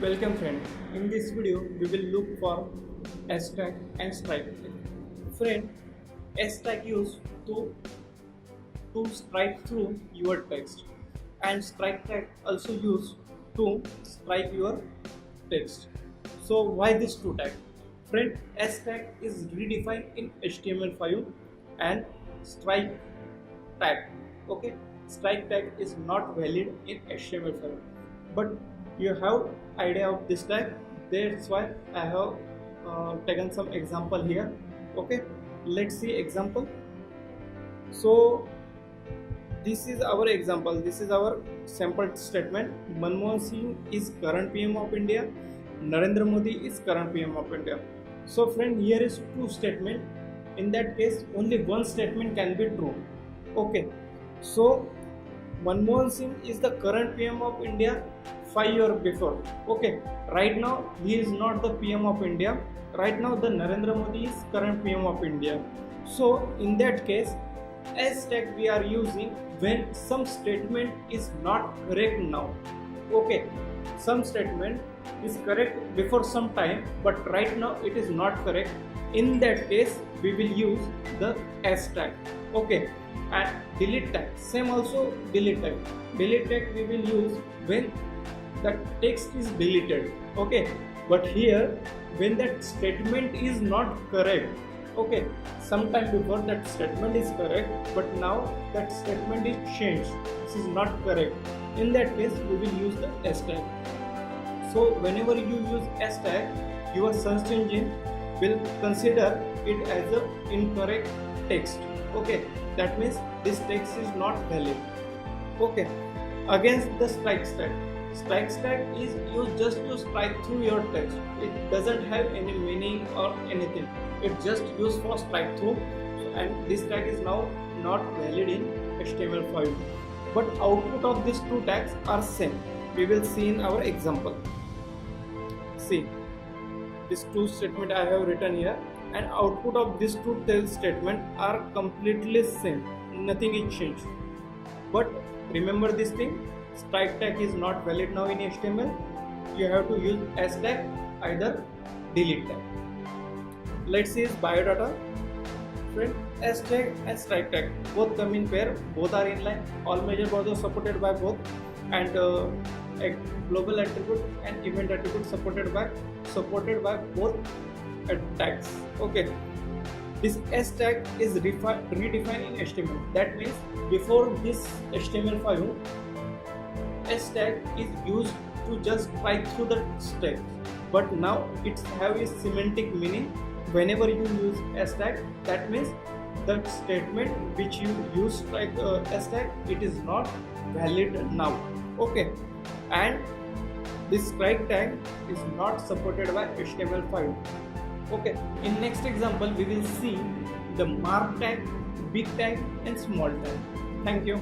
Welcome friend. In this video we will look for hashtag and strike tag. Friend, hashtag used to strike through your text and strike tag also used to strike your text. So why this two tag? Friend, hashtag is redefined in HTML5 and strike tag. Okay, strike tag is not valid in HTML5, but you have idea of this tag. That's why I have taken some example here. Okay, let's see example. So this is our example, this is our sample statement. Manmohan Singh is current PM of India, Narendra Modi is current PM of India. So friend, here is two statement. In that case only one statement can be true. Okay, so Manmohan Singh is the current PM of India 5 years before. Okay, right now he is not the PM of India. Right now the Narendra Modi is current PM of India. So in that case, hashtag we are using when some statement is not correct now. Okay, some statement is correct before some time, but right now it is not correct. In that case we will use the hashtag. Okay, and delete tag, same also delete tag. Delete tag we will use when the text is deleted. Okay, but here when that statement is not correct. Okay, sometime before that statement is correct, but now that statement is changed, this is not correct. In that case we will use the hashtag. So whenever you use hashtag, your search engine will consider it as a incorrect text. Okay, that means this text is not valid. Okay, against the strike tag. Strike tag is used just to strike through your text. It doesn't have any meaning or anything. It's just used for strike through, and this tag is now not valid in HTML5. But output of these two tags are same. We will see in our example. See, these two statement I have written here, and output of these two statement are completely same. Nothing is changed. But remember this thing, strike tag is not valid now in HTML. You have to use hashtag, either delete tag. Let's see his biodata. Friend, hashtag and strike tag both come in pair, both are in line, all major browsers supported by both, and a global attribute and event attribute supported by both tags. Okay, this hashtag is redefined in HTML. That means before this HTML5, hashtag is used to just strike through the text, but now it have a semantic meaning. Whenever you use hashtag, that means the statement which you use strike hashtag, it is not valid now. Okay, and this strike tag is not supported by HTML5. Okay, in next example we will see the mark tag, big tag and small tag. Thank you.